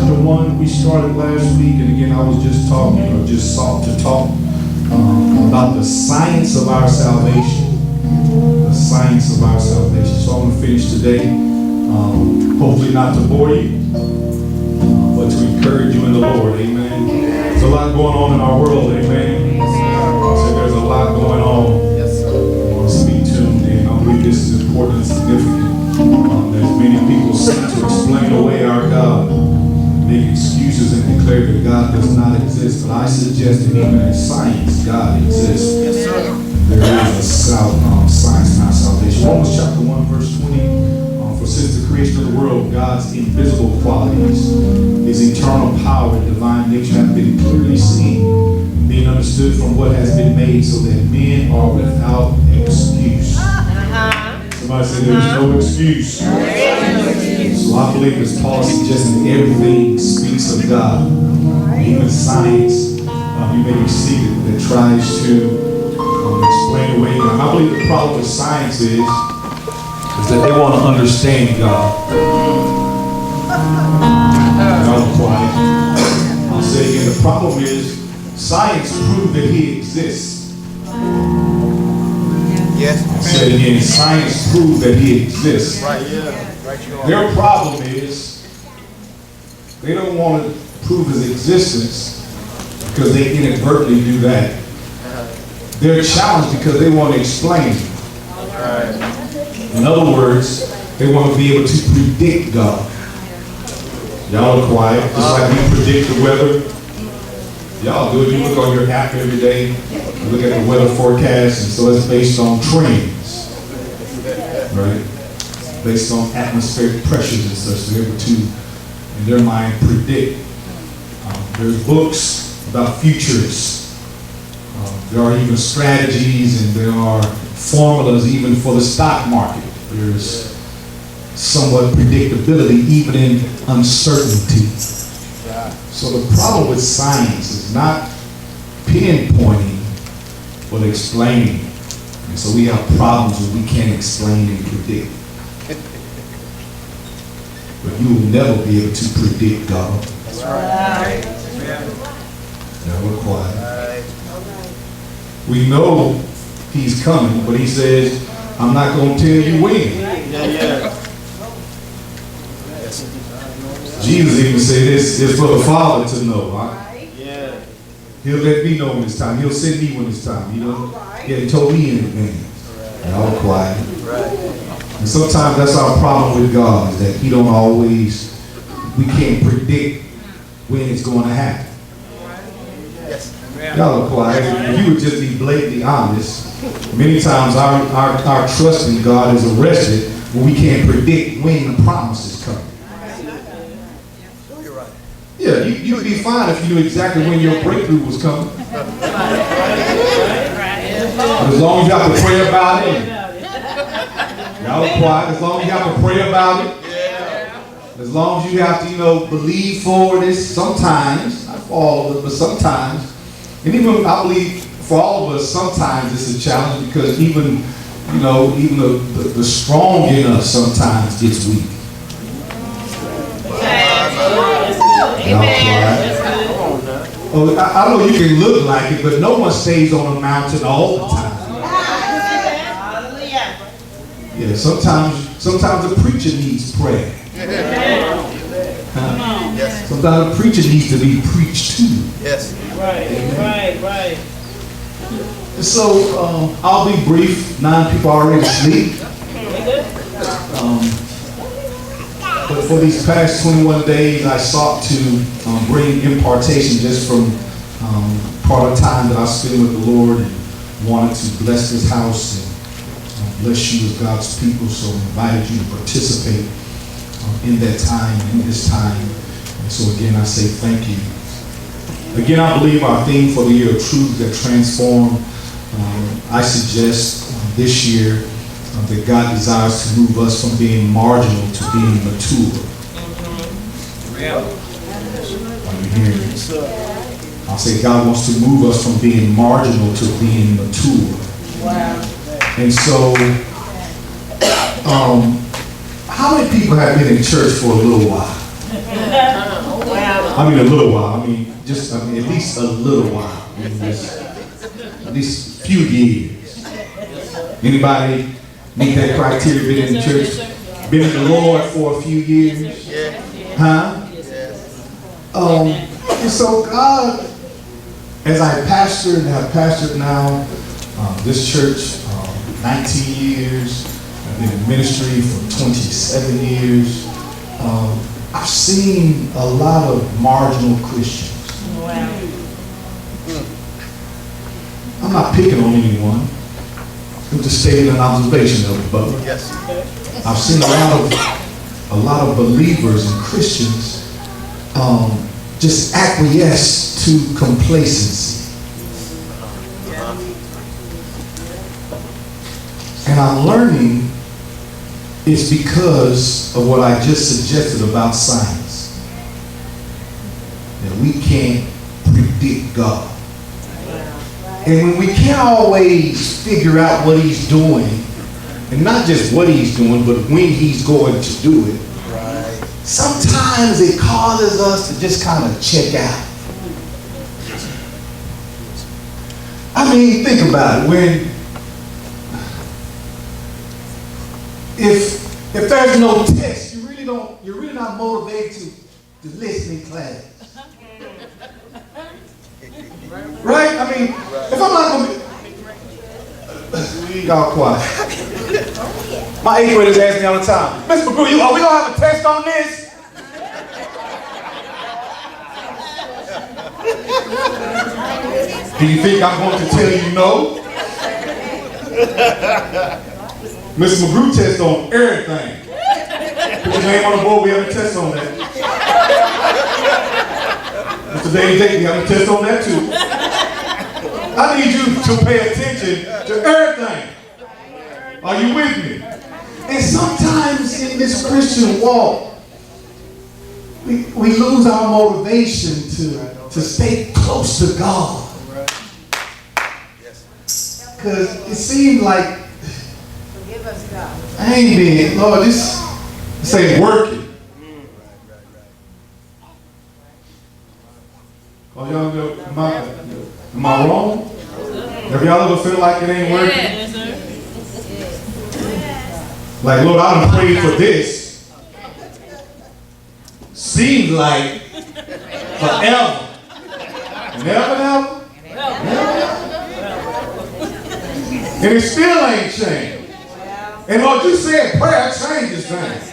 chapter 1, we started last week, and again, I was just talking, or just sought to talk about the science of our salvation. The science of our salvation. So I'm going to finish today, hopefully not to bore you, but to encourage you in the Lord, amen. There's a lot going on in our world, amen. So there's a lot going on. Yes, sir. I want to be tuned in. I believe this is important and significant. There's many people seek to explain away our God, make excuses and declare that God does not exist. But I suggest that even in science, God exists. Yes, sir. There is a science in our salvation. Romans chapter 1, verse 20. For since the creation of the world, God's invisible qualities, His eternal power and divine nature have been clearly seen, being understood from what has been made, so that men are without excuse. Somebody say there's no excuse. So I believe this Paul suggesting everything speaks of God. Even science, you may be seated, that tries to explain away God. I believe the problem with science is that they want to understand God. Y'all quiet. I'll say again, the problem is science proved that He exists. Yes. I'll say it again, science proved that He exists. Right, yeah. Right, their problem is they don't want to prove His existence because they inadvertently do that. They're challenged because they want to explain it. In other words, they want to be able to predict God. Y'all are quiet. Just like we predict the weather. Y'all do it. You look on your app every day. You look at the weather forecast, and so it's based on trends. Right? Based on atmospheric pressures and such. They're able to, in their mind, predict. There's books about futures. There are even strategies and there are formulas even for the stock market. There's somewhat predictability even in uncertainty. So the problem with science is not pinpointing, but explaining. And so we have problems when we can't explain and predict. But you will never be able to predict God. That's right. Now we're quiet. We know He's coming, but He says, I'm not going to tell you when. Jesus even said this is for the Father to know. Right? He'll let me know when it's time. He'll send me when it's time. He told me in advance. And all quiet. And sometimes that's our problem with God, is that He don't always, we can't predict when it's going to happen. Y'all are quiet. If you would just be blatantly honest, many times our trust in God is arrested when we can't predict when the promise is coming. You're right. Yeah, you'd be fine if you knew exactly when your breakthrough was coming. But as long as you have to pray about it, y'all are quiet. As long as you have to pray about it, as long as you have to, believe for this, sometimes, not for all of it, but sometimes. And even, I believe, for all of us, sometimes it's a challenge because even the strong in us sometimes gets weak. Oh, I know you can look like it, but no one stays on a mountain all the time. Yeah, sometimes a preacher needs prayer. Sometimes a preacher needs to be preached to. Yes. Right. And so I'll be brief. 9 people are already asleep. But for these past 21 days, I sought to bring impartation just from part of time that I spent with the Lord, and wanted to bless this house and bless you as God's people. So I invited you to participate in that time, in this time. And so again, I say thank you. Again, I believe our theme for the year of truth that transform. I suggest this year that God desires to move us from being marginal to being mature. Are you hearing me? I'll say God wants to move us from being marginal to being mature. And so, how many people have been in church for a little while? I mean a little while. I mean just at least a little while. I mean, just, at least a few years. Anybody meet that criteria? Been in the church, been in the Lord for a few years? Huh? And so God, as I pastored and have pastored now this church 19 years, I've been in ministry for 27 years. I've seen a lot of marginal Christians. Wow. I'm not picking on anyone. I'm just stating an observation of it, but Yes. I've seen a lot of believers and Christians just acquiesce to complacency. And I'm learning it's because of what I just suggested about science. That we can't predict God. And when we can't always figure out what he's doing, and not just what he's doing, but when he's going to do it, sometimes it causes us to just kind of check out. I mean, think about it. If there's no test, you're really not motivated to listen in class. Right? I mean, if I'm not going to be, y'all quiet. My 8th graders ask me all the time, Mr. McGrew, are we going to have a test on this? Do you think I'm going to tell you no? Mr. McGrew tests on everything. Put your name on the board, we have a test on that. Mr. David, we have a test on that too. I need you to pay attention to everything. Are you with me? And sometimes in this Christian walk, we lose our motivation to stay close to God. Because it seems like I ain't been, Lord, this ain't working. Oh, y'all know, am I wrong? Have y'all ever feel like it ain't working? Yes, sir. Like, Lord, I done prayed for this. Seems like forever. Never. And it still ain't changed. And Lord, you said prayer changes things.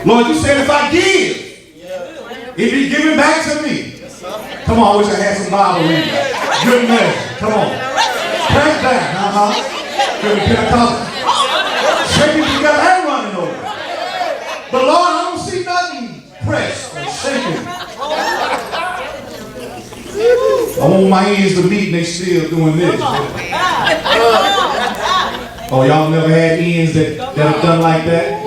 Lord, you said if I give, it be given back to me. Come on, I wish I had some Bible reading. Good measure. Come on. Crank back. Good Pentecostal. Shaking together and running over. But Lord, I don't see nothing pressed or shaking. I want my ends to meet and they still doing this. Oh, y'all never had ends that have done like that?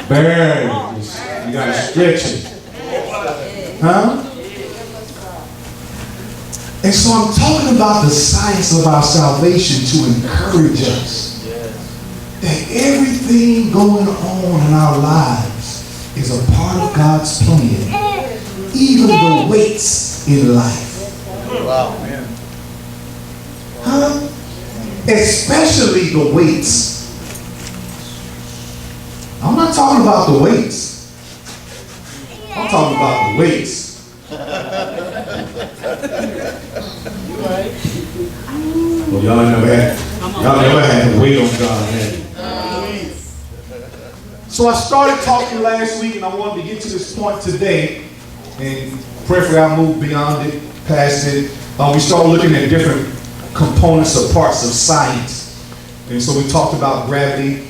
Barely. You gotta stretch it. Huh? And so I'm talking about the science of our salvation to encourage us that everything going on in our lives is a part of God's plan. Even the weights in life. Wow. Huh? Especially the weights. I'm not talking about the weights. I'm talking about the weights. Well, y'all never had to wait on God, had you? So I started talking last week, and I wanted to get to this point today, and prayerfully I'll move beyond it, past it. We started looking at different components or parts of science, and so we talked about gravity.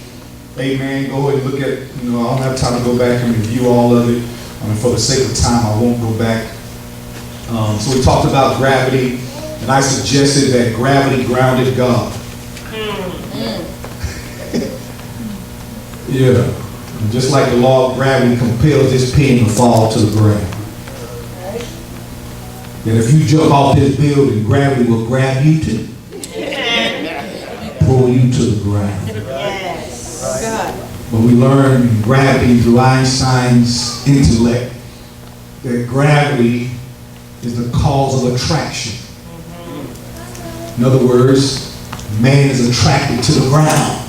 Amen. Go ahead and look at, I don't have time to go back and review all of it. For the sake of time, I won't go back. So we talked about gravity, and I suggested that gravity grounded God. Yeah. And just like the law of gravity compels this pin to fall to the ground. And if you jump off this building, gravity will grab you pull you to the ground. Yes. God. But we learn gravity through Einstein's intellect that gravity is the cause of attraction. In other words, man is attracted to the ground.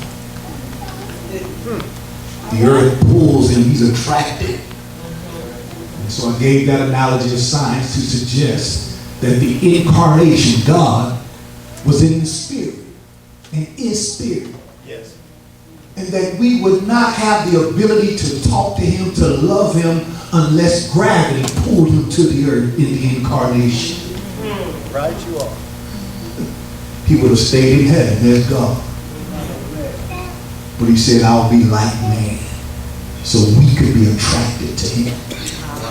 The earth pulls him, he's attracted. And so I gave that analogy of science to suggest that the incarnation, God, was in the spirit and is spirit. Yes. And that we would not have the ability to talk to him, to love him, unless gravity pulled him to the earth in the incarnation. Right you are. He would have stayed in heaven. There's God. But he said, I'll be like man. So we could be attracted to him.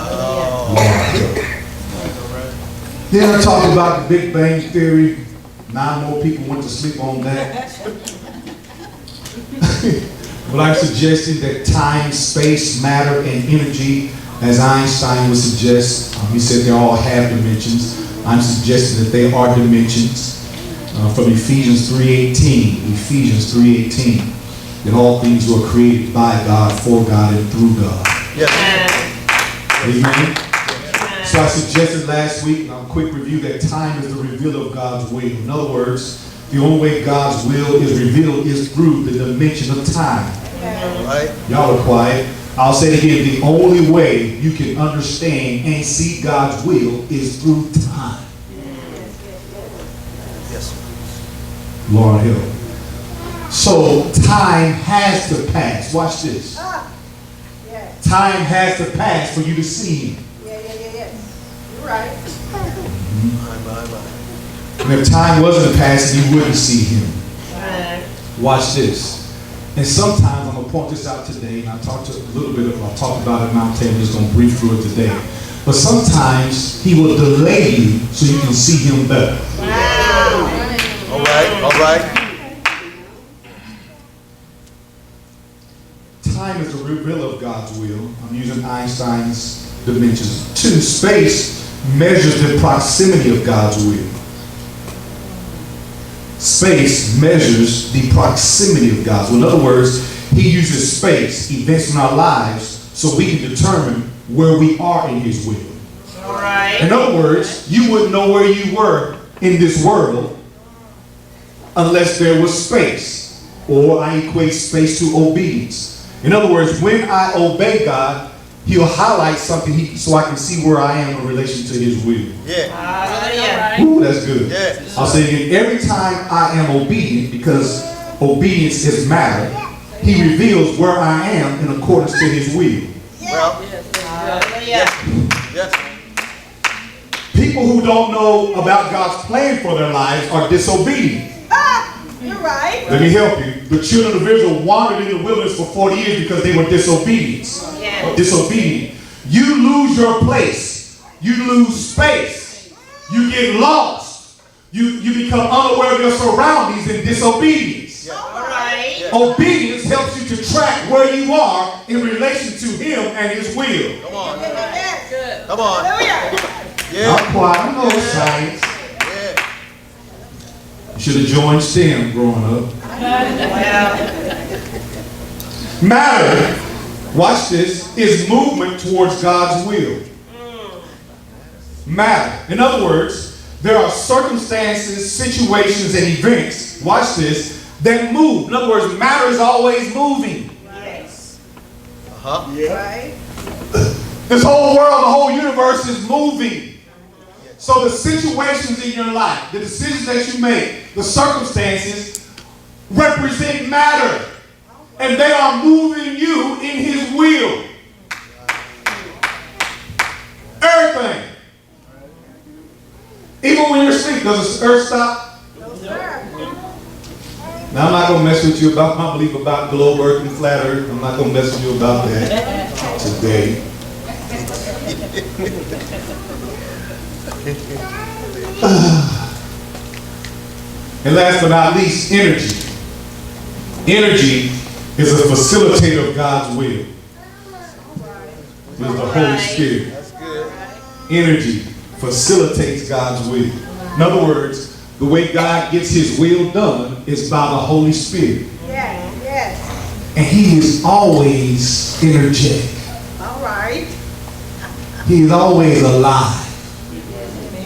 Oh. Then I talked about the Big Bang Theory. 9 more people went to sleep on that. But I'm suggesting that time, space, matter, and energy, as Einstein would suggest, he said they all have dimensions. I'm suggesting that they are dimensions. From Ephesians 3:18, Ephesians 3:18, that all things were created by God, for God, and through God. Yes. Amen. So I suggested last week, a quick review, that time is the reveal of God's will. In other words, the only way God's will is revealed is through the dimension of time. Right. Y'all are quiet. I'll say it again. The only way you can understand and see God's will is through time. Yes. Lord help. So time has to pass. Watch this. Time has to pass for you to see him. You're right. My. And if time wasn't passing, you wouldn't see him. Watch this. And sometimes, I'm going to point this out today, and I'll talk about it at Mount 10, I'm just going to brief through it today. But sometimes he will delay you so you can see him better. All right. Time is the reveal of God's will. I'm using Einstein's dimensions. 2, space measures the proximity of God's will. Space measures the proximity of God's will. In other words, he uses space, events in our lives, so we can determine where we are in his will. All right. In other words, you wouldn't know where you were in this world unless there was space. Or I equate space to obedience. In other words, when I obey God, he'll highlight something so I can see where I am in relation to his will. Yeah. Hallelujah. Ooh, that's good. Yeah. I'll say it again. Every time I am obedient, because obedience is matter, he reveals where I am in accordance to his will. Well. Hallelujah. Yes. People who don't know about God's plan for their lives are disobedient. You're right. Let me help you. The children of Israel wandered in the wilderness for 40 years because they were disobedient. You lose your place. You lose space. You get lost. You become unaware of your surroundings in disobedience. All right. Obedience helps you to track where you are in relation to him and his will. Come on. Good. Come on. Hallelujah. Yeah. I'm quiet. I know science. Yeah. You should have joined STEM growing up. Matter, watch this, is movement towards God's will. Matter. In other words, there are circumstances, situations, and events, watch this, that move. In other words, matter is always moving. Yes. Uh-huh. Right. This whole world, the whole universe is moving. So the situations in your life, the decisions that you make, the circumstances represent matter. And they are moving you in his will. Everything. Even when you're asleep, does the earth stop? No, sir. Now, I'm not going to mess with you about my belief about globe earth and flat earth. I'm not going to mess with you about that today. And last but not least, energy. Energy is a facilitator of God's will. It's the Holy Spirit. That's good. Energy facilitates God's will. In other words, the way God gets his will done is by the Holy Spirit. Yes. and he is always energetic. All right. He is always alive.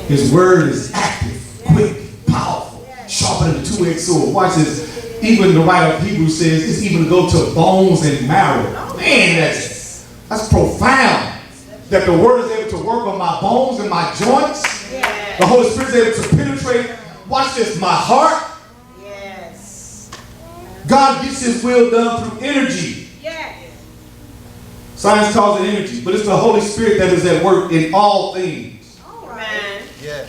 His word is active, quick, powerful, sharper than a two-edged sword. Watch this. Even the writer of Hebrews says it's even to go to bones and marrow. Man, that's profound. That the word is able to work on my bones and my joints. Yes. The Holy Spirit is able to penetrate. Watch this, my heart. Yes. God gets his will done through energy. Yes. Science calls it energy, but it's the Holy Spirit that is at work in all things. All right. Man. Yeah.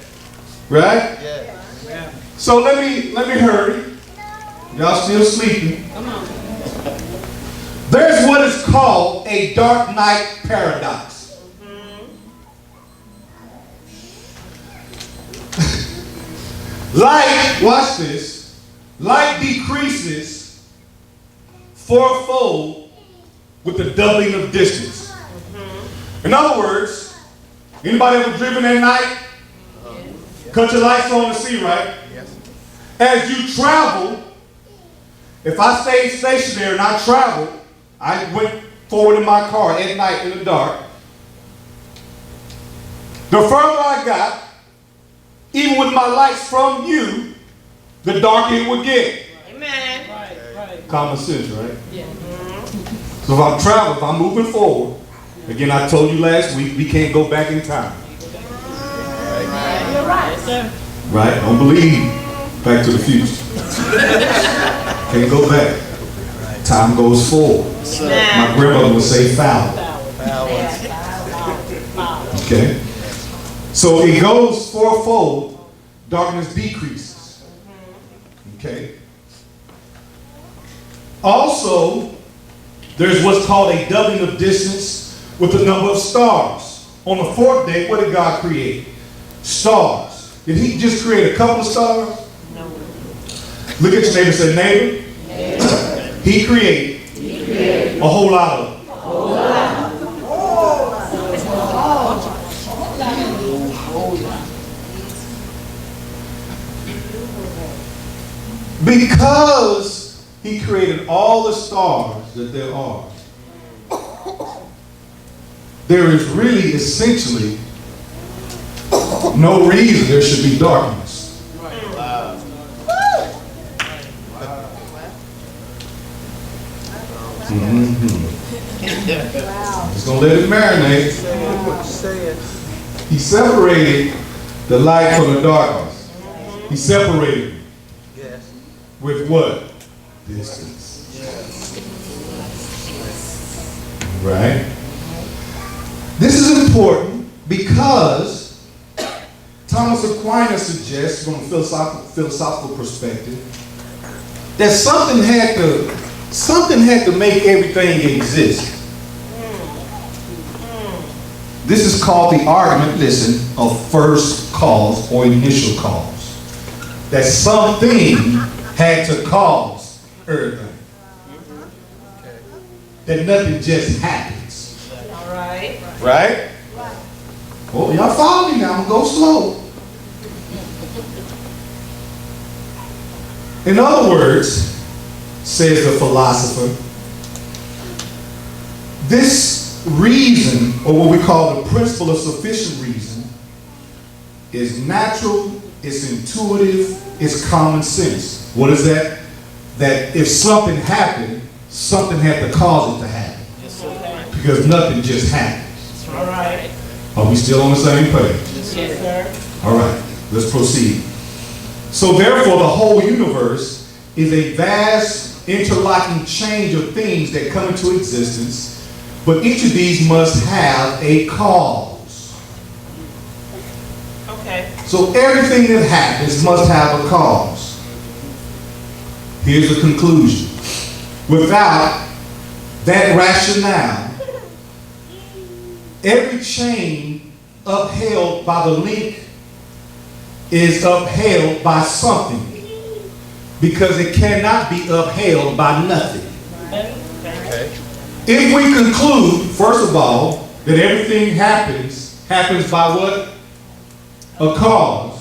Right? Yeah. So let me hurry. Y'all still sleeping. Come on. There's what is called a dark night paradox. Light, watch this, light decreases fourfold with the doubling of distance. In other words, anybody ever driven at night? Cut your lights on to see, right? Yes. As you travel, if I stayed stationary and I traveled, I went forward in my car at night in the dark. The further I got, even with my lights from you, the darker it would get. Amen. Common sense, right? Yeah. So if I'm traveling, if I'm moving forward, again, I told you last week, we can't go back in time. You're right, sir. Right? Don't believe Back to the Future. Can't go back. Time goes forward. My grandmother would say foul. Okay? So it goes fourfold, darkness decreases. Okay? Also, there's what's called a doubling of distance with the number of stars. On the fourth day, what did God create? Stars. Did he just create a couple of stars? No. Look at your neighbor and say, neighbor, he created a whole lot of them. Because he created all the stars that there are, there is really essentially no reason there should be darkness. Just gonna let it marinate. He separated the light from the darkness. He separated it. Yes. With what? Distance. Right? This is important because Thomas Aquinas suggests, from a philosophical perspective, that something had to make everything exist. This is called the argument, listen, of first cause or initial cause. That something had to cause everything. That nothing just happens. All right. Right? Oh, y'all follow me now. I'm going to go slow. In other words, says the philosopher, this reason, or what we call the principle of sufficient reason, is natural, it's intuitive, it's common sense. What is that? That if something happened, something had to cause it to happen. Because nothing just happens. All right. Are we still on the same page? Yes, sir. All right, let's proceed. So therefore, the whole universe is a vast interlocking change of things that come into existence, but each of these must have a cause. Okay. So everything that happens must have a cause. Here's the conclusion. Without that rationale, every chain upheld by the link is upheld by something, because it cannot be upheld by nothing. Okay. If we conclude, first of all, that everything happens by what? A cause.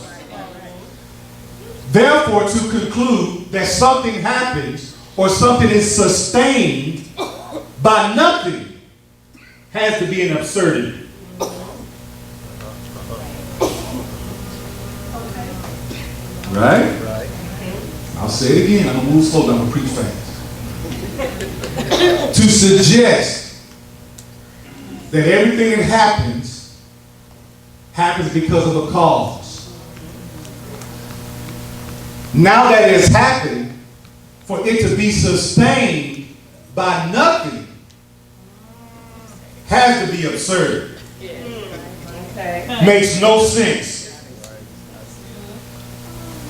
Therefore, to conclude that something happens or something is sustained by nothing has to be an absurdity. Right? Right. I'll say it again. I'm going to move slow. I'm going to preach fast. To suggest that everything that happens because of a cause. Now that it has happened, for it to be sustained by nothing has to be absurd. Okay. Makes no sense.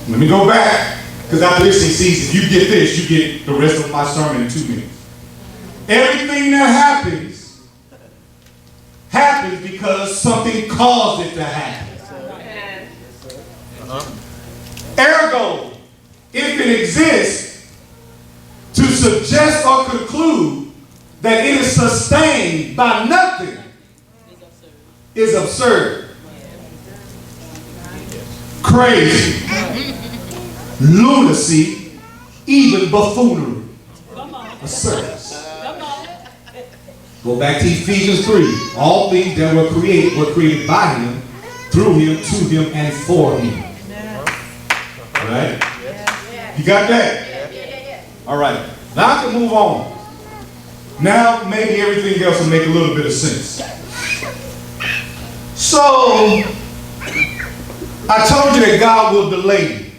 Let me go back, because after this season, you get this, you get the rest of my sermon in 2 minutes. Everything that happens because something caused it to happen. Ergo, if it exists, to suggest or conclude that it is sustained by nothing is absurd. Crazy. Lunacy, even buffoonery. Absurd. Go back to Ephesians 3. All things that were created by him, through him, to him, and for him. All right? You got that? All right. Now I can move on. Now maybe everything else will make a little bit of sense. So, I told you that God will delay you.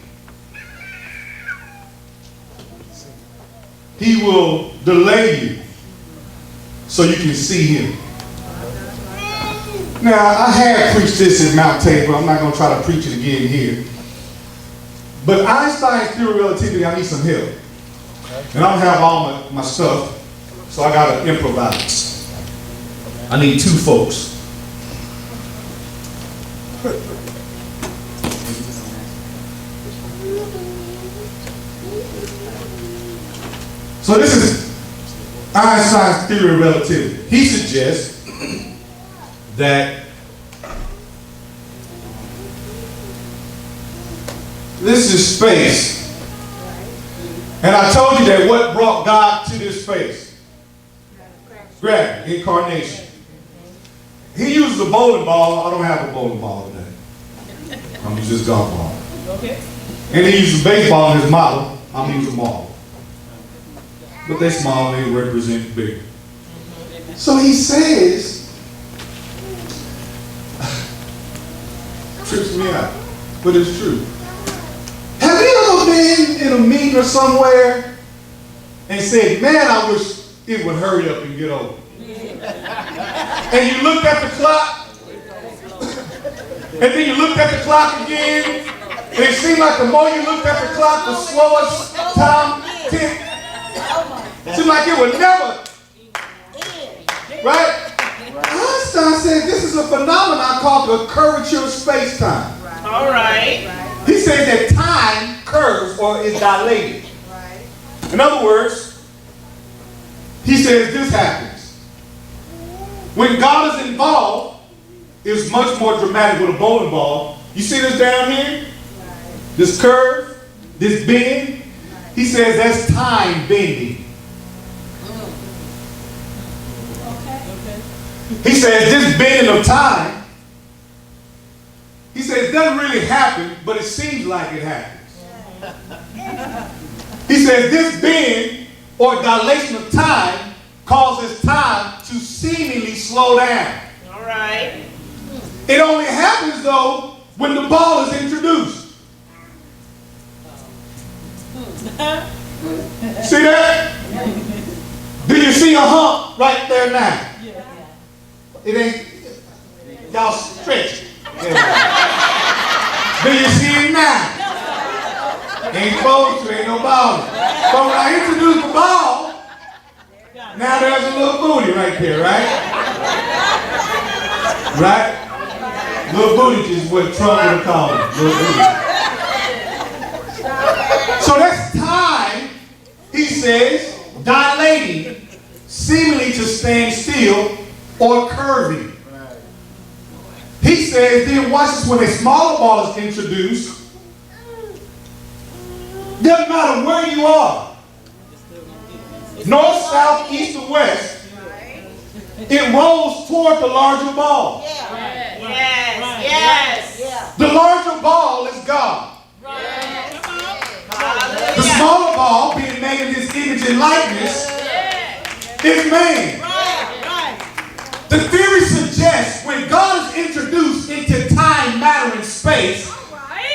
He will delay you so you can see him. Now, I have preached this at Mount Tabor. I'm not going to try to preach it again here. But Einstein's theory of relativity, I need some help. And I don't have all my stuff, so I got to improvise. I need 2 folks. So this is Einstein's theory of relativity. He suggests that this is space. And I told you that what brought God to this space? Gravity, incarnation. He uses a bowling ball. I don't have a bowling ball today. I'm using this golf ball. Okay. And he uses baseball in his model. I'm using ball. But they're small, they represent big. So he says, trips me out, but it's true. Have you ever been in a meeting or somewhere and said, man, I wish it would hurry up and get over? And you looked at the clock, and then you looked at the clock again, and it seemed like the more you looked at the clock, the slower time ticked. It seemed like it would never, right? Einstein said this is a phenomenon called the curvature of space-time. All right. He says that time curves or is dilated. In other words, he says this happens. When God is involved, it's much more dramatic with a bowling ball. You see this down here? This curve, this bend? He says that's time bending. He says this bending of time, he says it doesn't really happen, but it seems like it happens. He says this bend or dilation of time causes time to seemingly slow down. All right. It only happens though when the ball is introduced. See that? Do you see a hump right there now? It ain't, y'all stretch it. Yeah. Do you see it now? Ain't supposed to, ain't no ball. But when I introduce the ball, now there's a little booty right there, right? Right? Little booty is what Trump would have called it. Little booty. So that's time, he says, dilating, seemingly to stand still, or curving. He says, then watch this, when a smaller ball is introduced, doesn't matter where you are. north, south, east, and west, it rolls toward the larger ball. Yes. Yes. The larger ball is God. The smaller ball, being made in his image and likeness, is man. The theory suggests when God is introduced into time, matter, and space,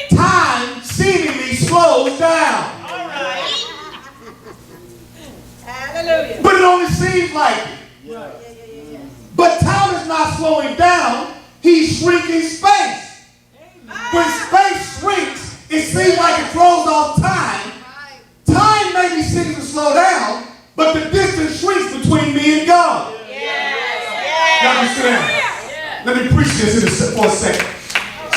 time seemingly slows down. Hallelujah. But it only seems like it. But time is not slowing down, he's shrinking space. When space shrinks, it seems like it throws off time. Time maybe seems to slow down, but the distance shrinks between me and God. Y'all understand? Let me preach this for a second.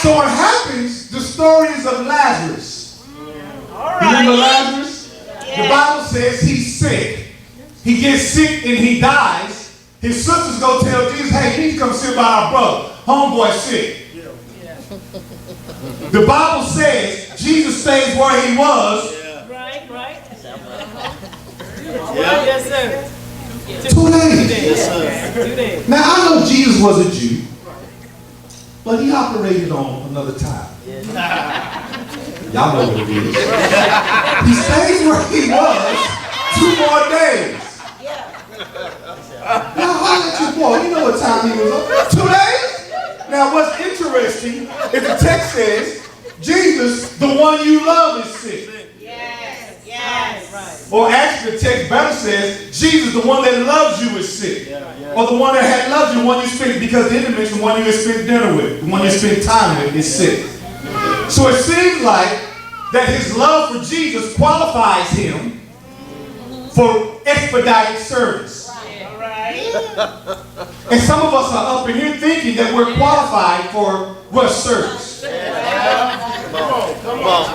So what happens, the stories of Lazarus. Remember Lazarus? The Bible says he's sick. He gets sick and he dies. His sisters go tell Jesus, hey, you need to come sit by our brother. Homeboy's sick. The Bible says Jesus stays where he was. Right. Yes, sir. 2 days. Yes, sir. Now I know Jesus was a Jew, but he operated on another time. Y'all know what it is. He stays where he was 2 more days. Now holler at your boy. You know what time he was on. 2 days? Now what's interesting is the text says, Jesus, the one you love, is sick. Or actually the text better says, Jesus, the one that loves you, is sick. Or the one that had loved you, the one you spent, because the enemy mentioned the one you had spent dinner with, the one you spent time with, is sick. So it seems like that his love for Jesus qualifies him for expedited service. And some of us are up in here thinking that we're qualified for rush service. Come on.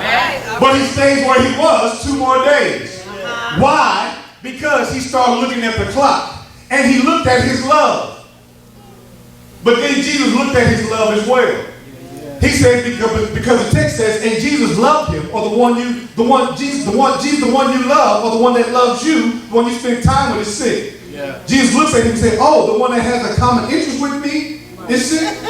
But he stays where he was 2 more days. Why? Because he started looking at the clock. And he looked at his love. But then Jesus looked at his love as well. He said because the text says, and Jesus loved him, or the one you love, or the one that loves you, the one you spend time with, is sick. Jesus looks at him and says, oh, the one that has a common interest with me is sick?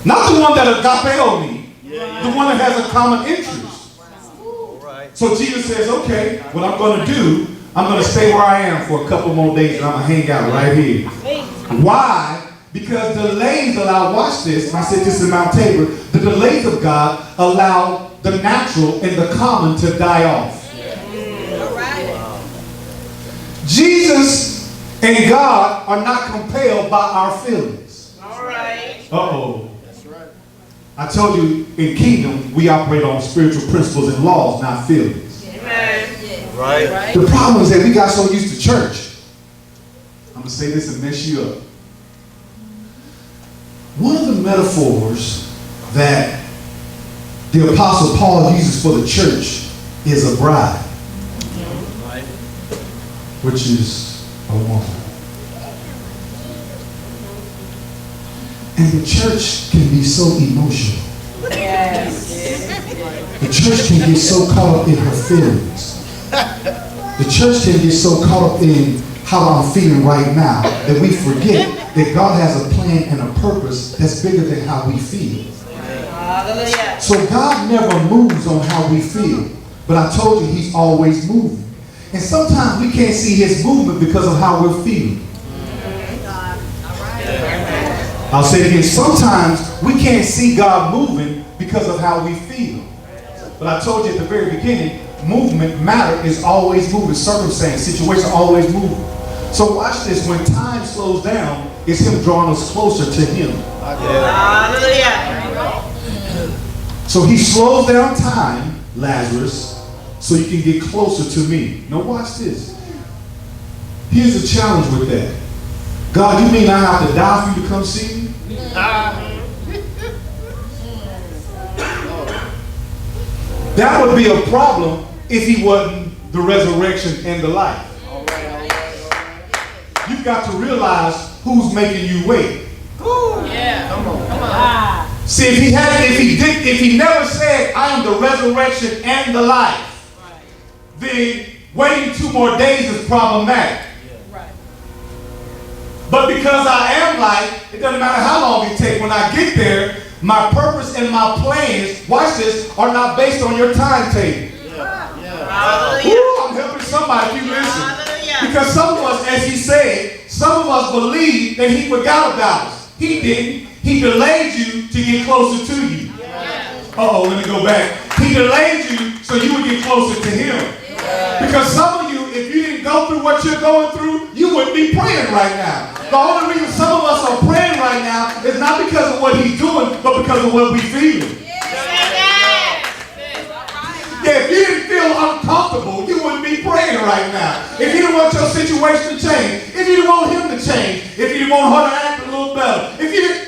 Not the one that agapeo me, the one that has a common interest. So Jesus says, okay, what I'm going to do, I'm going to stay where I am for a couple more days and I'm going to hang out right here. Why? Because delays allow, watch this, and I said this in Mount Tabor, the delays of God allow the natural and the common to die off. Jesus and God are not compelled by our feelings. Uh-oh. That's right. I told you, in kingdom, we operate on spiritual principles and laws, not feelings. Right. The problem is that we got so used to church. I'm going to say this and mess you up. One of the metaphors that the Apostle Paul uses for the church is a bride, which is a woman. And the church can be so emotional. The church can get so caught up in her feelings. The church can get so caught up in how I'm feeling right now that we forget that God has a plan and a purpose that's bigger than how we feel. So God never moves on how we feel. But I told you he's always moving. And sometimes we can't see his movement because of how we're feeling. I'll say it again. Sometimes we can't see God moving because of how we feel. But I told you at the very beginning, movement, matter is always moving. Circumstance, situation always moving. So watch this. When time slows down, it's him drawing us closer to him. So he slows down time, Lazarus, so you can get closer to me. Now watch this. Here's a challenge with that. God, you mean I have to die for you to come see me? That would be a problem if he wasn't the resurrection and the life. You've got to realize who's making you wait. Come on. See, if he never said, I am the resurrection and the life, then waiting 2 more days is problematic. Right. But because I am light, it doesn't matter how long it takes. When I get there, my purpose and my plans, watch this, are not based on your timetable. Woo, I'm helping somebody if you listen. Because some of us, as he said, some of us believe that he forgot about us. He didn't. He delayed you to get closer to you. Uh-oh, let me go back. He delayed you so you would get closer to him. Because some of you, if you didn't go through what you're going through, you wouldn't be praying right now. The only reason some of us are praying right now is not because of what he's doing, but because of what we feel. Yeah, if you didn't feel uncomfortable, you wouldn't be praying right now. If you didn't want your situation to change, if you didn't want him to change, if you didn't want her to act a little better, if you didn't...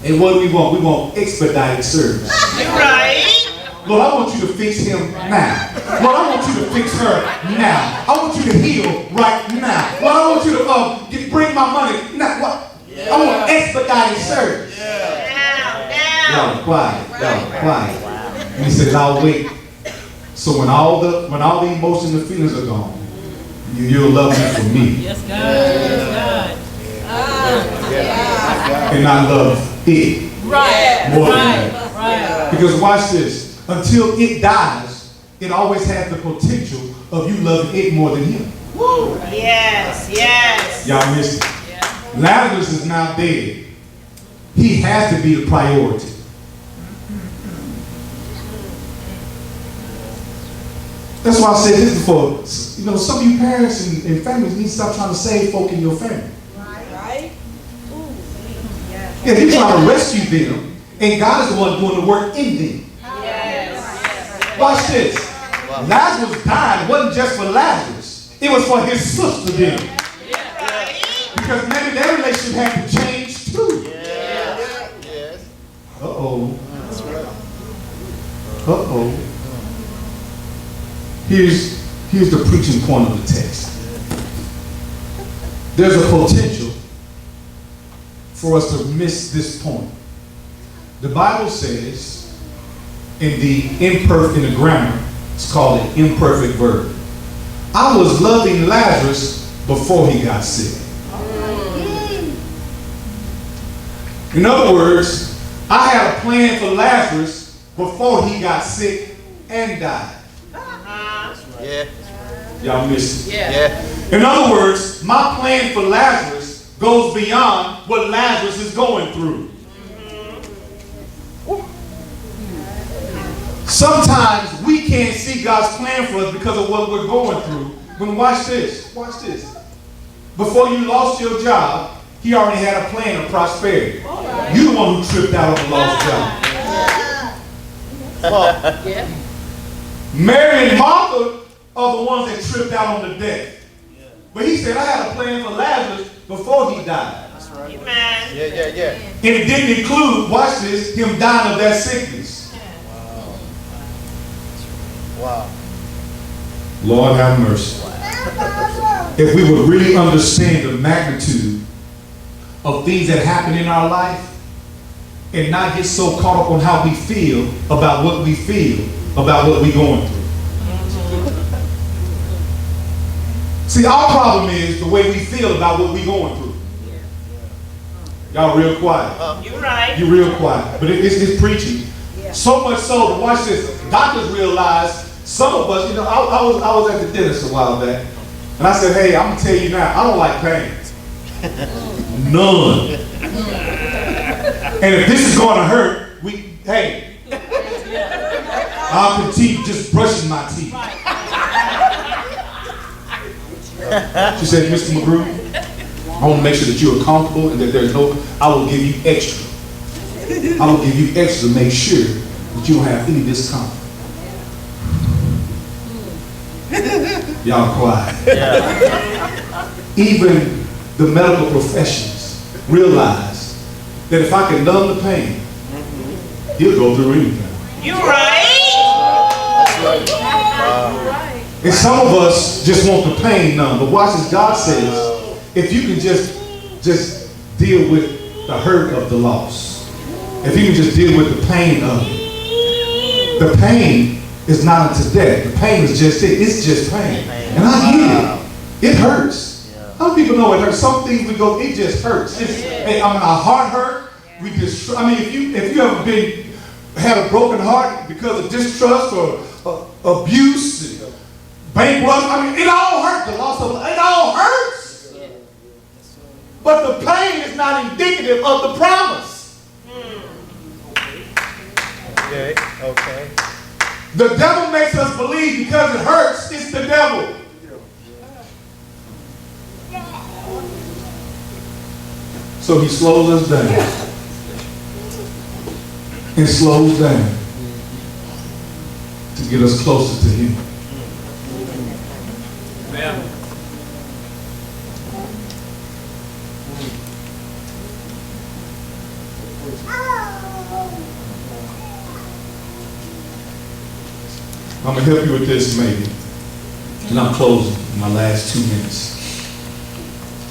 And what do we want? We want expedited service. Right. Lord, I want you to fix him now. Lord, I want you to fix her now. I want you to heal right now. Lord, I want you to bring my money now. What? I want expedited service. Y'all are quiet. Y'all are quiet. And he says, I'll wait. So when all the emotions and feelings are gone, you'll love me for me. Yes, God. Yes, God. And not love it. Right. More than that. Right. Because watch this. Until it dies, it always has the potential of you loving it more than him. Woo. Yes. Yes. Y'all missed it. Lazarus is now dead. He has to be the priority. That's why I said this before. You know, some of you parents and families need to stop trying to save folk in your family. Right. Yeah, you're trying to rescue them, and God is the one doing the work in them. Yes. Watch this. Lazarus died. It wasn't just for Lazarus. It was for his sister then. Because maybe their relationship had to change too. Uh-oh. Uh-oh. Here's the preaching point of the text. There's a potential for us to miss this point. The Bible says in the grammar, it's called an imperfect verb. I was loving Lazarus before he got sick. In other words, I had a plan for Lazarus before he got sick and died. Yeah. Y'all missed it. Yeah. In other words, my plan for Lazarus goes beyond what Lazarus is going through. Sometimes we can't see God's plan for us because of what we're going through. But watch this. Watch this. Before you lost your job, he already had a plan of prosperity. You're the one who tripped out on the lost job. Yeah. Mary and Martha are the ones that tripped out on the death. But he said, I had a plan for Lazarus before he died. That's right. Amen. Yeah. And it didn't include, watch this, him dying of that sickness. Wow. Lord have mercy. If we would really understand the magnitude of things that happen in our life and not get so caught up on how we feel about what we feel about what we're going through. See, our problem is the way we feel about what we're going through. Y'all real quiet. You're right. You're real quiet. But it's preaching. So much so to watch this. Doctors realize some of us, you know, I was at the dentist a while back. And I said, hey, I'm going to tell you now, I don't like pain. None. And if this is going to hurt, I'll continue just brushing my teeth. She said, Mr. McGrew, I want to make sure that you are comfortable and that there's I will give you extra. I will give you extra to make sure that you don't have any discomfort. Y'all quiet. Even the medical professions realize that if I can numb the pain, he'll go through anything. You're right. And some of us just want the pain numb. But watch as God says, if you can just deal with the hurt of the loss, if you can just deal with the pain of it, the pain is not unto death. The pain is just it. It's just pain. And I get it. It hurts. How many people know it hurts? Some things we go, it just hurts. Hey, our heart hurt. We just, if you ever had a broken heart because of distrust or abuse, bankruptcy, it all hurts. The loss of it all hurts. But the pain is not indicative of the promise. Okay. The devil makes us believe because it hurts, it's the devil. So he slows us down. And slows down to get us closer to him. Amen. I'm going to help you with this maybe. And I'm closing in my last 2 minutes.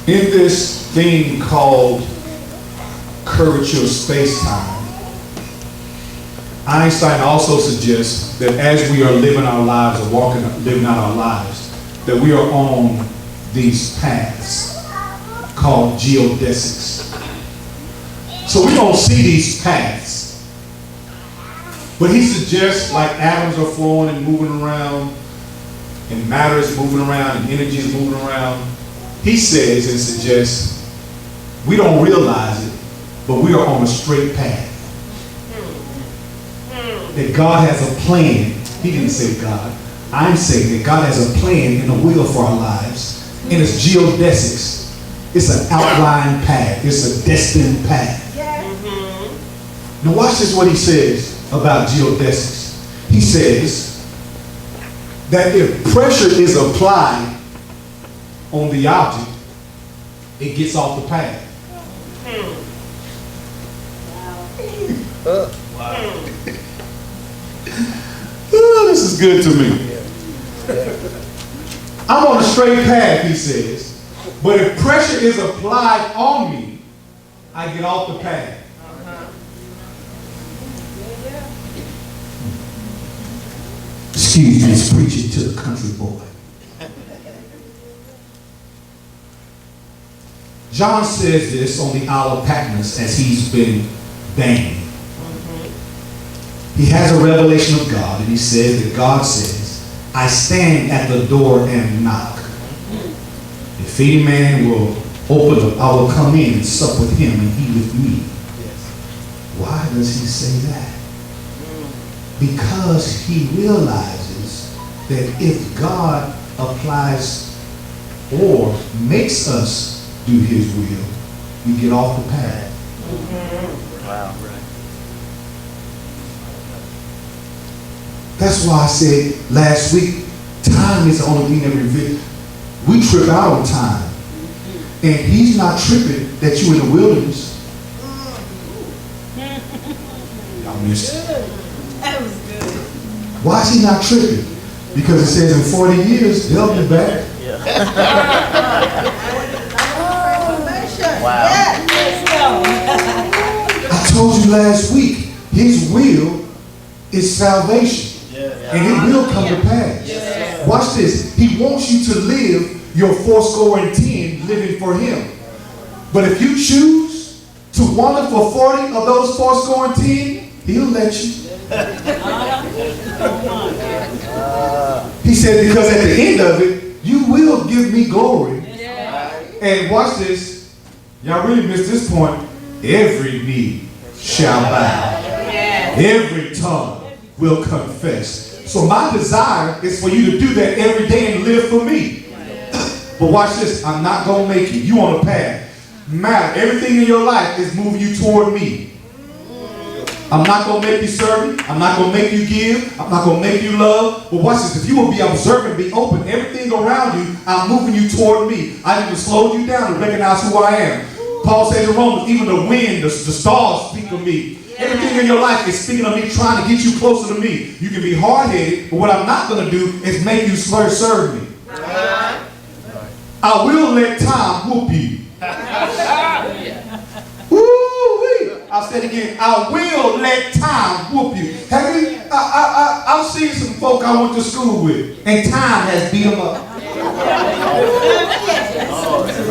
In this thing called curvature of space-time, Einstein also suggests that as we are living our lives or living out our lives, that we are on these paths called geodesics. So we don't see these paths. But he suggests like atoms are flowing and moving around, and matter is moving around, and energy is moving around. He says and suggests we don't realize it, but we are on a straight path. That God has a plan. He didn't say God. I'm saying that God has a plan and a will for our lives. And it's geodesics. It's an outlined path. It's a destined path. Now watch this, what he says about geodesics. He says that if pressure is applied on the object, it gets off the path. Oh, this is good to me. I'm on a straight path, he says, but if pressure is applied on me, I get off the path. Excuse me, it's preaching to the country boy. John says this on the Isle of Patmos as he's been banged. He has a revelation of God, and he says that God says, I stand at the door and knock. If any man will open up, I will come in and sup with him and he with me. Why does he say that? Because he realizes that if God applies or makes us do his will, we get off the path. Wow. That's why I said last week, time is the only thing that we trip out on time. And he's not tripping that you in the wilderness. Y'all missed it. That was good. Why is he not tripping? Because it says in 40 years, they'll be back. Wow. Yeah, let's go. I told you last week, his will is salvation. And it will come to pass. Watch this. He wants you to live your 10 living for him. But if you choose to wander for 40 of those 10, he'll let you. He said, because at the end of it, you will give me glory. And watch this. Y'all really missed this point. Every knee shall bow. Every tongue will confess. So my desire is for you to do that every day and live for me. But watch this. I'm not going to make it. You on a path. Matter. Everything in your life is moving you toward me. I'm not going to make you serve me. I'm not going to make you give. I'm not going to make you love. But watch this. If you will be observant, be open, everything around you, I'm moving you toward me. I need to slow you down to recognize who I am. Paul says in Romans, even the wind, the stars speak of me. Everything in your life is speaking of me, trying to get you closer to me. You can be hard-headed, but what I'm not going to do is make you serve me. I will let time whoop you. Woo-wee. I'll say it again. I will let time whoop you. Have you I've seen some folk I went to school with, and time has beat them up.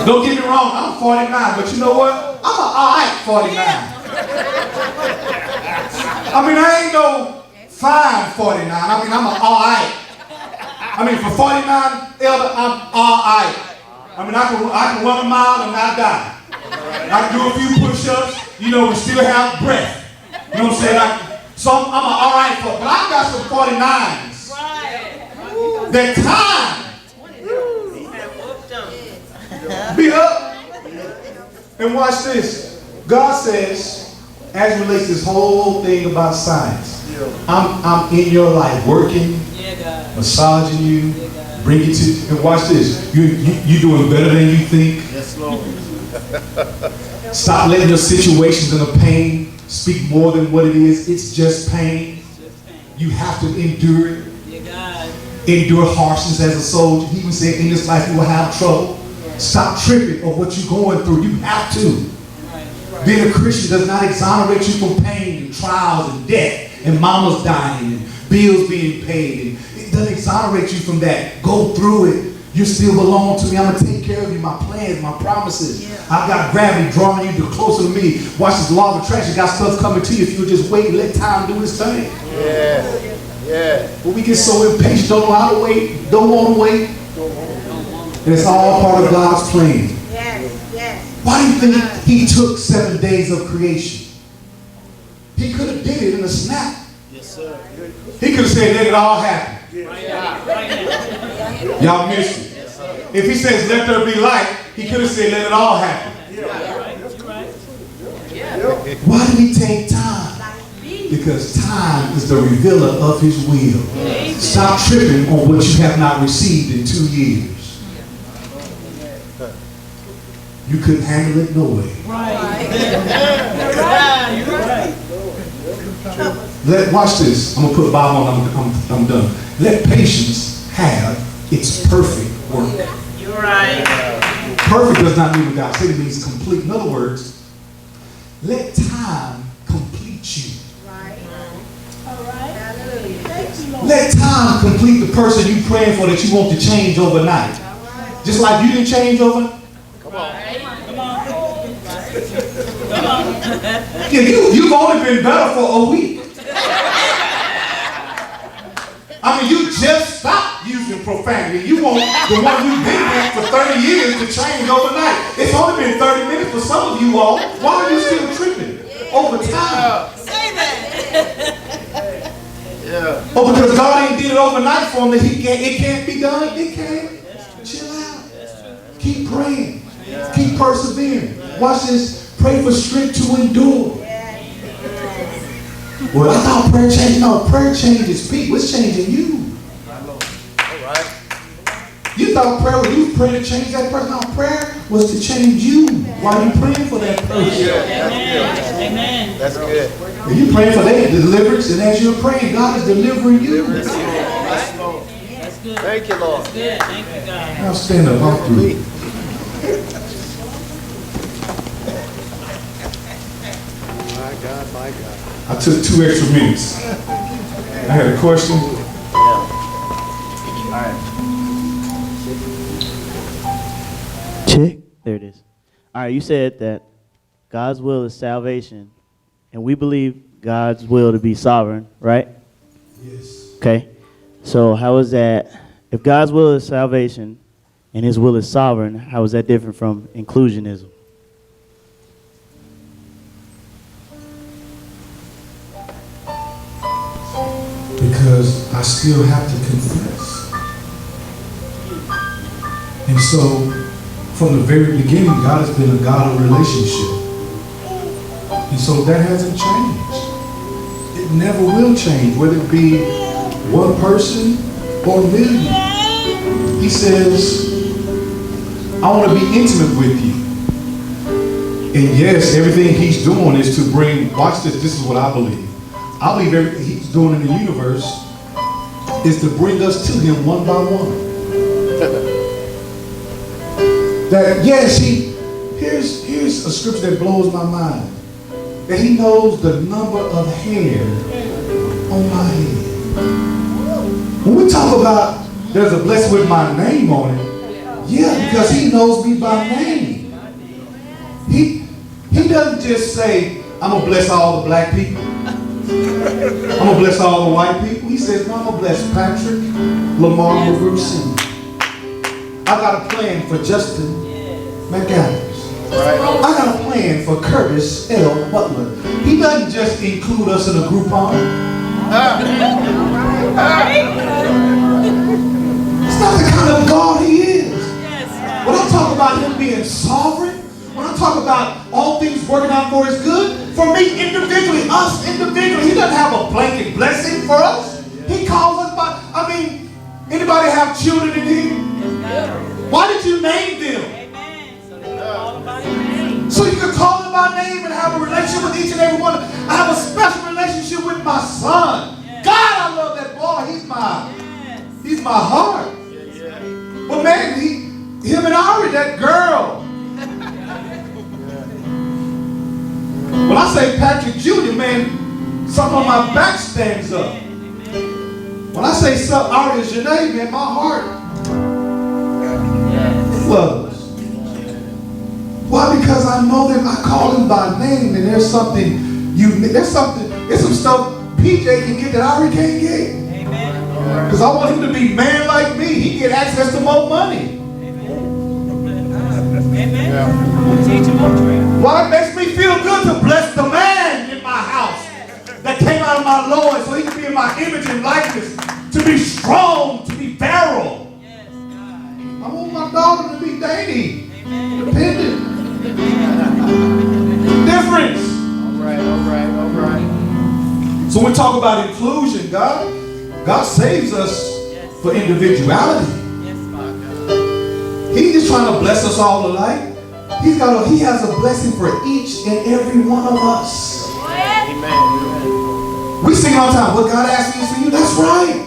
Don't get me wrong, I'm 49, but you know what? I'm an alright 49. I mean, I ain't no fine 49. I mean, I'm an alright. I mean, for 49, elder, I'm alright. I mean, I can run a mile and not die. I can do a few push-ups, you know, and still have breath. You know what I'm saying? So I'm an alright folk, but I got some 49s. That time beat up. And watch this. God says, as it relates to this whole thing about science, I'm in your life working, massaging you, bring you to, and watch this. You're doing better than you think. Yes, Lord. Stop letting your situations and the pain speak more than what it is. It's just pain. You have to endure it. Endure harshness as a soldier. He even said, in this life you will have trouble. Stop tripping on what you're going through. You have to. Being a Christian does not exonerate you from pain and trials and death and mamas dying and bills being paid. And it doesn't exonerate you from that. Go through it. You still belong to me. I'm going to take care of you. My plans, my promises. I've got gravity drawing you closer to me. Watch this law of attraction. Got stuff coming to you if you'll just wait and let time do its thing. Yeah. Yeah. But we get so impatient, don't know how to wait, don't want to wait. And it's all part of God's plan. Why do you think he took 7 days of creation? He could have did it in a snap. Yes, sir. He could have said, let it all happen. Y'all missed it. If he says, let there be light, he could have said, let it all happen. Why did he take time? Because time is the revealer of his will. Stop tripping on what you have not received in 2 years. You couldn't handle it no way. Watch this. I'm going to put Bob on. I'm done. Let patience have its perfect work. You're right. Perfect does not mean what God said. It means complete. In other words, let time complete you. Let time complete the person you praying for that you want to change overnight. Just like you didn't change overnight. Come on. Yeah, you've only been better for a week. I mean, you just stopped using profanity. You want the one you've been with for 30 years to change overnight. It's only been 30 minutes for some of you all. Why are you still tripping over time? Say that. Yeah. Oh, because God ain't did it overnight for him that it can't be done. It can't. Chill out. Keep praying. Keep persevering. Watch this. Pray for strength to endure. Well, I thought prayer changed. No, prayer changes people. It's changing you. All right. You thought prayer was you praying to change that person. No, prayer was to change you while you praying for that person. Amen. That's good. And you praying for their deliverance, and as you're praying, God is delivering you. That's good. Thank you, Lord. Good. Thank you, God. Now stand up. Walk through. My God, my God. I took 2 extra minutes. I had a question. All right. Check. There it is. All right, you said that God's will is salvation, and we believe God's will to be sovereign, right? Yes. Okay. So how is that, if God's will is salvation and his will is sovereign, how is that different from inclusionism? Because I still have to confess. And so, from the very beginning, God has been a God of relationship. And so that hasn't changed. It never will change, whether it be one person or a million. He says, I want to be intimate with you. And yes, everything he's doing is to bring, watch this, this is what I believe. I believe everything he's doing in the universe is to bring us to him one by one. That yes, here's a scripture that blows my mind. That he knows the number of hair on my head. When we talk about there's a blessing with my name on it, yeah, because he knows me by name. He doesn't just say, I'm going to bless all the black people. I'm going to bless all the white people. He says, no, I'm going to bless Patrick, Lamar, McGrew Sr. I got a plan for Justin McAdams. I got a plan for Curtis L. Butler. He doesn't just include us in a Groupon. It's not the kind of God he is. When I talk about him being sovereign, when I talk about all things working out for his good, for me individually, us individually, he doesn't have a blanket blessing for us. He calls us by, anybody have children in here? Why did you name them? So you can call them by name and have a relationship with each and every one. I have a special relationship with my son. God, I love that boy. He's my heart. But man, him and Ari, that girl. When I say Patrick Jr., man, something on my back stands up. When I say Ari is your name, man, my heart loves. Why? Because I know them. I call them by name, and there's some stuff PJ can get that Ari can't get. Because I want him to be man like me. He get access to more money. Why? It makes me feel good to bless the man in my house that came out of my loins so he can be in my image and likeness, to be strong, to be barrel. I want my daughter to be dainty, dependent. Difference. All right. So when we talk about inclusion, God saves us for individuality. He's just trying to bless us all alike. He has a blessing for each and every one of us. Amen. We sing all the time, what God asked me is for you. That's right.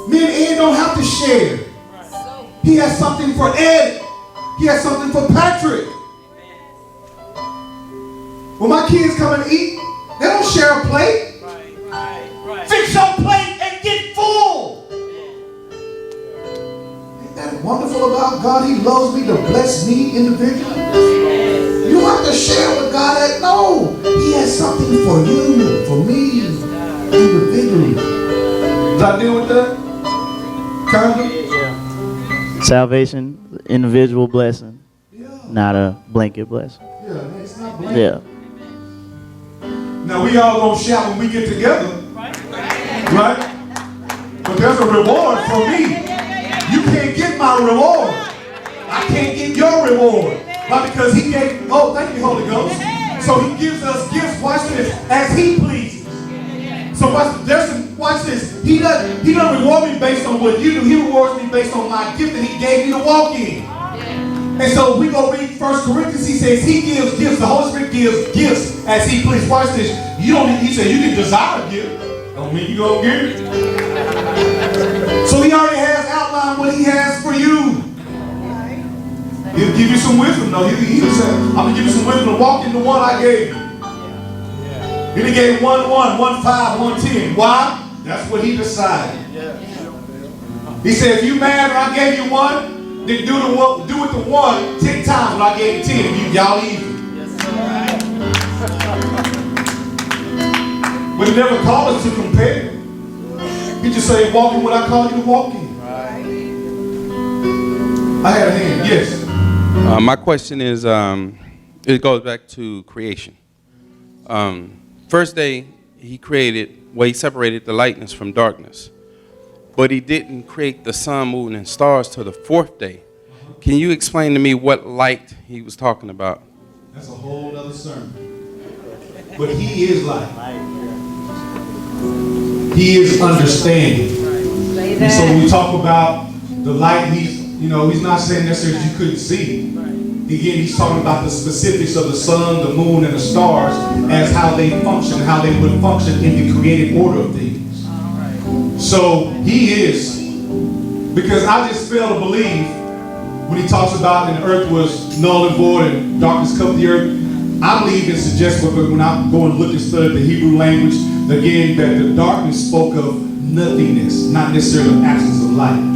Me and Ed don't have to share. He has something for Ed. He has something for Patrick. When my kids come and eat, they don't share a plate. Right. Fix your plate and get full. Ain't that wonderful about God? He loves me to bless me individually. You don't have to share with God. No, he has something for you, for me, individually. Did I deal with that? Kind of? Salvation, individual blessing, not a blanket blessing. Yeah, it's not blanket. Yeah. Now we all gonna shout when we get together, right? But there's a reward for me. You can't get my reward. I can't get your reward. Why? Because he gave, oh, thank you, Holy Ghost. So he gives us gifts, watch this, as he pleases. So watch this. He doesn't reward me based on what you do. He rewards me based on my gift that he gave me to walk in. And so we go read 1 Corinthians. He says he gives gifts. The Holy Spirit gives gifts as he pleases. Watch this. He said you can desire a gift. Don't mean you gonna get it. So he already has outlined what he has for you. He'll give you some wisdom. No, he said, I'm gonna give you some wisdom to walk in the one I gave you. He gave 1, 1, 1, 5, 1, 10. Why? That's what he decided. He said, if you mad and I gave you 1, then do with the 1 10 times when I gave you 10. Y'all even. But he never called us to compare. He just said, walk in what I call you to walk in. I had a hand, yes. My question is, it goes back to creation. First day, he separated the lightness from darkness. But he didn't create the sun, moon, and stars till the 4th day. Can you explain to me what light he was talking about? That's a whole other sermon. But he is light. He is understanding. And so when we talk about the light, he's not saying necessarily you couldn't see. Again, he's talking about the specifics of the sun, the moon, and the stars as how they function, how they would function in the created order of things. So he is, because I just fail to believe when he talks about and the earth was null and void and darkness covered the earth. I believe and suggest when I go and look and study the Hebrew language, again, that the darkness spoke of nothingness, not necessarily the absence of light.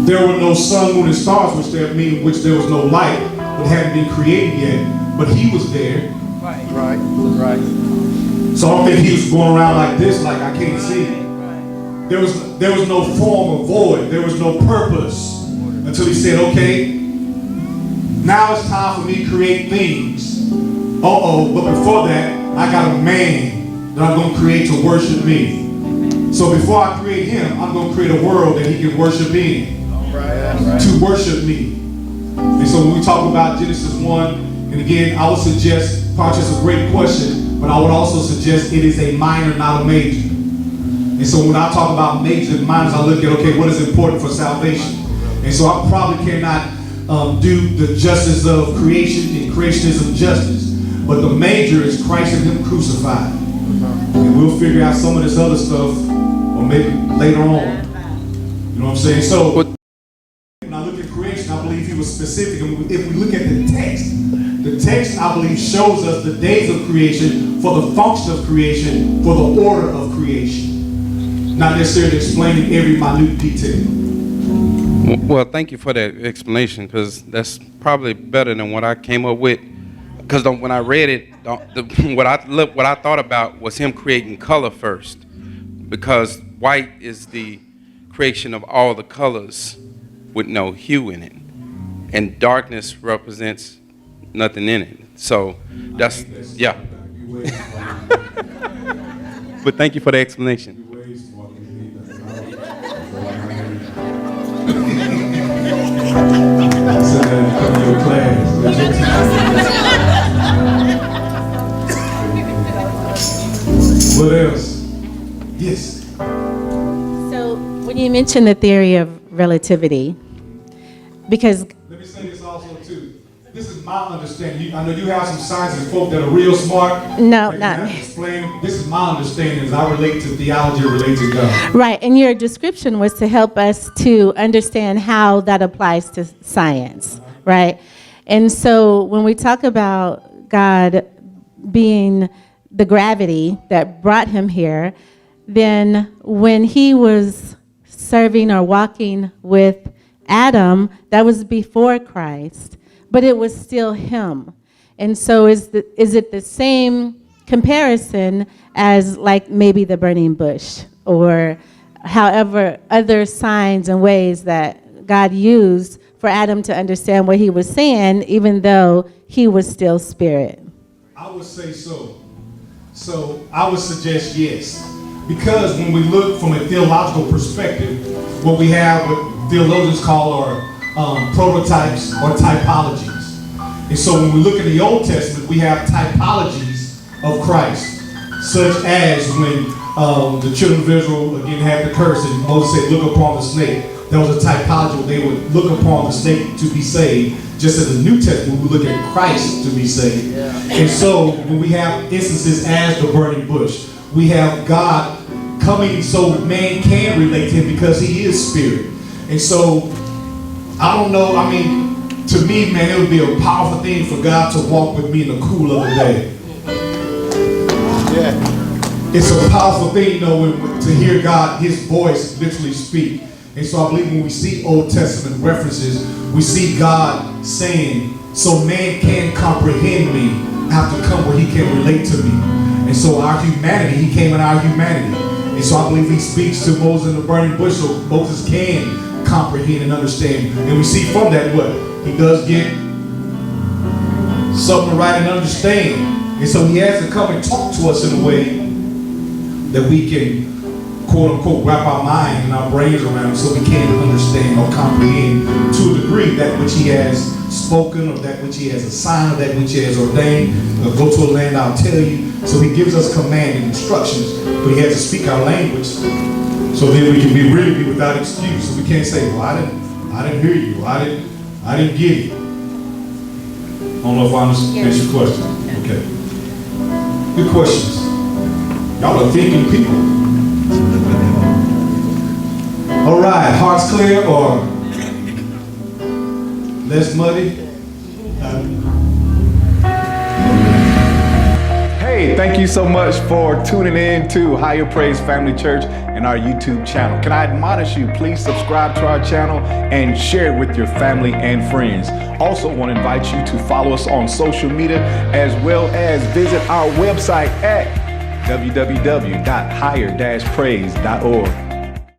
There were no sun, moon, and stars, which there was no light, but hadn't been created yet. But he was there. Right. So I don't think he was going around like this, like I can't see. There was no form of void. There was no purpose until he said, okay, now it's time for me to create things. But before that, I got a man that I'm going to create to worship me. So before I create him, I'm going to create a world that he can worship in. To worship me. And so when we talk about Genesis 1, and again, I would suggest, probably just a great question, but I would also suggest it is a minor, not a major. And so when I talk about majors and minors, I look at, okay, what is important for salvation? And so I probably cannot do the justice of creation and creationism justice. But the major is Christ and him crucified. And we'll figure out some of this other stuff, or maybe later on. You know what I'm saying? So when I look at creation, I believe he was specific. And if we look at the text, I believe, shows us the days of creation, for the function of creation, for the order of creation. Not necessarily explaining every minute detail. Well, thank you for that explanation, because that's probably better than what I came up with. Because when I read it, what I thought about was him creating color first, because white is the creation of all the colors with no hue in it, and darkness represents nothing in it. So that's yeah. But thank you for the explanation. What else? Yes. So when you mentioned the theory of relativity, because let me say this also too. This is my understanding. I know you have some scientists, folk that are real smart. No, not me. Explain. This is my understanding as I relate to theology, relate to God. Right, and your description was to help us to understand how that applies to science, right? And so when we talk about God being the gravity that brought him here, then when he was serving or walking with Adam, that was before Christ, but it was still him. And so is it the same comparison as like maybe the burning bush, or however other signs and ways that God used for Adam to understand what he was saying, even though he was still spirit? I would say so. So I would suggest yes. Because when we look from a theological perspective, what we have what theologians call are prototypes or typologies. And so when we look at the Old Testament, we have typologies of Christ, such as when the children of Israel again had the curse and Moses said, look upon the snake. There was a typology where they would look upon the snake to be saved, just as the New Testament, we look at Christ to be saved. Yeah. And so when we have instances as the burning bush, we have God coming so man can relate to him because he is spirit. And so, I don't know, I mean, to me, man, it would be a powerful thing for God to walk with me in the cool of the day. Yeah. It's a powerful thing, you know, to hear God, his voice literally speak. And so I believe when we see Old Testament references, we see God saying, so man can comprehend me, I have to come where he can relate to me. And so our humanity, he came in our humanity. And so I believe he speaks to Moses in the burning bush so Moses can comprehend and understand. And we see from that what? He does get something to write and understand. And so he has to come and talk to us in a way that we can, quote unquote, wrap our mind and our brains around so we can understand or comprehend to a degree that which he has spoken, or that which he has assigned, or that which he has ordained. Go to a land, I'll tell you. So he gives us command and instructions, but he has to speak our language so then we can really be without excuse. So we can't say, well, I didn't hear you, I didn't get it. I don't know if I understand your question. Okay. Good questions. Y'all are thinking people. All right, hearts clear or less muddy? Hey, thank thank you so much for tuning in to Higher Praise Family Church and our YouTube channel. Can I admonish you, please subscribe to our channel and share it with your family and friends. Also want to invite you to follow us on social media as well as visit our website at www.higher-praise.org.